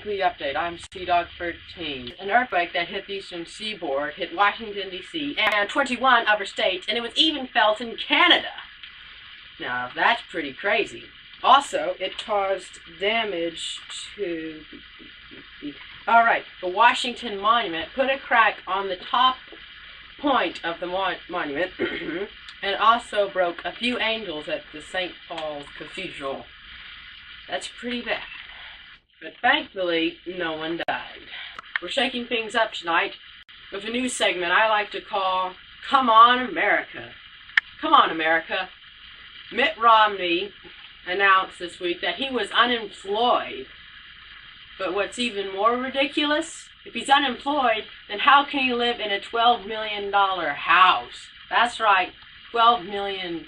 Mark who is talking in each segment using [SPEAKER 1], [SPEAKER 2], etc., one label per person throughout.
[SPEAKER 1] Weekly Update. I'm CDOWG13. An earthquake that hit the eastern seaboard hit Washington, D.C. and 21 other states, and it was even felt in Canada. Now, that's pretty crazy. Also, it caused damage to... Alright, the Washington Monument put a crack on the top point of the monument, and also broke a few angels at the St. Paul's Cathedral. That's pretty bad. But thankfully, no one died. We're shaking things up tonight with a new segment I like to call Come On America. Come on, America. Mitt Romney announced this week that he was unemployed. But what's even more ridiculous, if he's unemployed, then how can he live in a $12 million house? That's right, $12 million.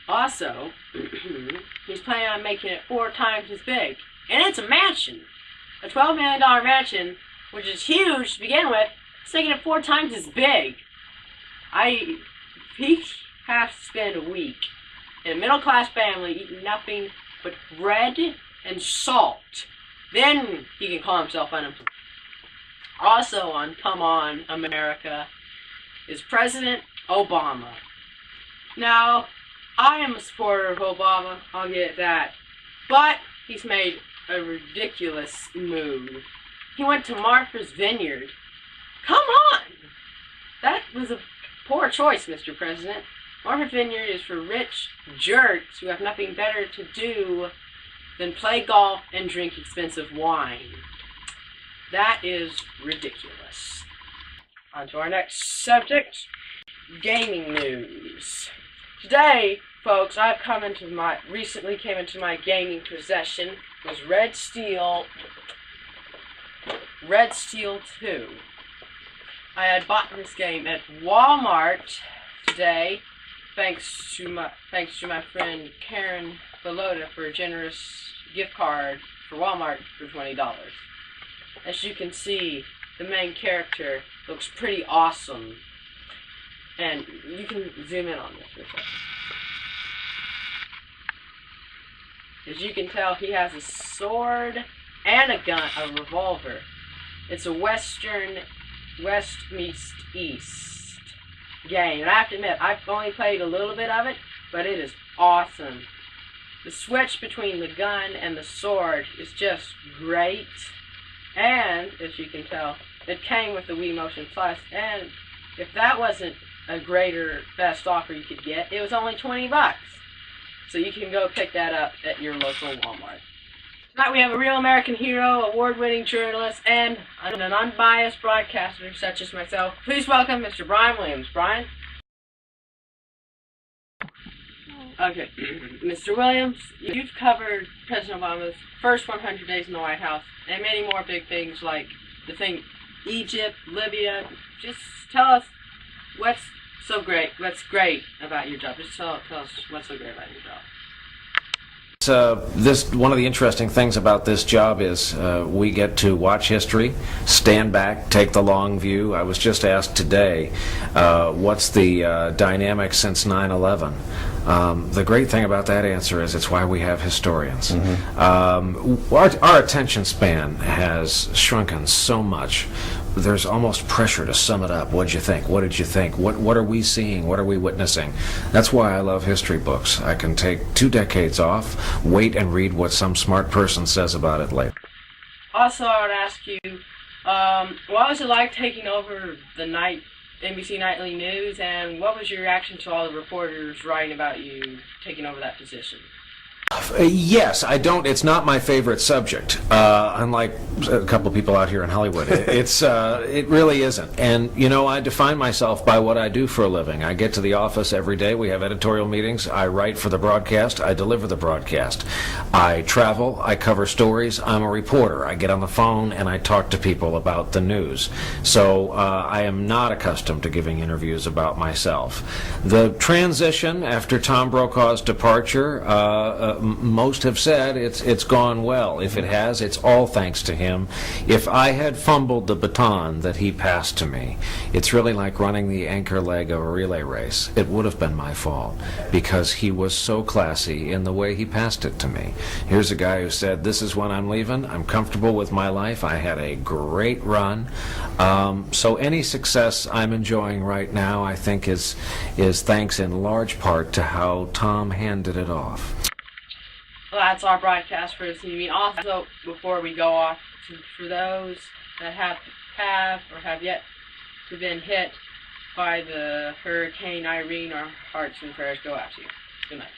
[SPEAKER 1] Also, he's planning on making it 4 times as big. And it's a mansion. A $12 million mansion, which is huge to begin with, it's making it 4 times as big. He has to spend a week in a middle-class family eating nothing but bread and salt. Then he can call himself unemployed. Also on Come On America is President Obama. Now, I am a supporter of Obama, I'll get that. But he's made a ridiculous move. He went to Martha's Vineyard. Come on! That was a poor choice, Mr. President. Martha's Vineyard is for rich jerks who have nothing better to do than play golf and drink expensive wine. That is ridiculous. On to our next subject, gaming news. Today, folks, recently came into my gaming possession was Red Steel 2. I had bought this game at Walmart today, thanks to my friend Karen Belota for a generous gift card for Walmart for $20. As you can see, the main character looks pretty awesome. And you can zoom in on this for a second. As you can tell, he has a sword and a gun, a revolver. It's a West meets East game. And I have to admit, I've only played a little bit of it, but it is awesome. The switch between the gun and the sword is just great. And, as you can tell, it came with the Wii Motion Plus. And if that wasn't a greater best offer you could get, it was only $20. So you can go pick that up at your local Walmart. Tonight we have a real American hero, award-winning journalist, and an unbiased broadcaster such as myself. Please welcome Mr. Brian Williams. Brian? Okay, Mr. Williams, you've covered President Obama's first 100 days in the White House, and many more big things like the thing Egypt, Libya. Just tell us what's great about your job. Just tell us what's so great about your job.
[SPEAKER 2] One of the interesting things about this job is we get to watch history, stand back, take the long view. I was just asked today, what's the dynamic since 9/11? The great thing about that answer is it's why we have historians. Mm-hmm. Our attention span has shrunken so much. There's almost pressure to sum it up. What'd you think? What did you think? What are we seeing? What are we witnessing? That's why I love history books. I can take 2 decades off, wait and read what some smart person says about it later.
[SPEAKER 1] Also, I would ask you, what was it like taking over the NBC Nightly News, and what was your reaction to all the reporters writing about you taking over that position?
[SPEAKER 2] Yes, it's not my favorite subject, unlike a couple of people out here in Hollywood. It really isn't. And, I define myself by what I do for a living. I get to the office every day. We have editorial meetings. I write for the broadcast. I deliver the broadcast. I travel. I cover stories. I'm a reporter. I get on the phone and I talk to people about the news. So I am not accustomed to giving interviews about myself. The transition after Tom Brokaw's departure most have said it's gone well. If it has, it's all thanks to him. If I had fumbled the baton that he passed to me, it's really like running the anchor leg of a relay race. It would have been my fault because he was so classy in the way he passed it to me. Here's a guy who said, this is when I'm leaving. I'm comfortable with my life. I had a great run. So any success I'm enjoying right now, I think, is thanks in large part to how Tom handed it off.
[SPEAKER 1] Well, that's our broadcast for this evening. Also, before we go off, for those that have or have yet to been hit by the Hurricane Irene, our hearts and prayers go out to you. Good night.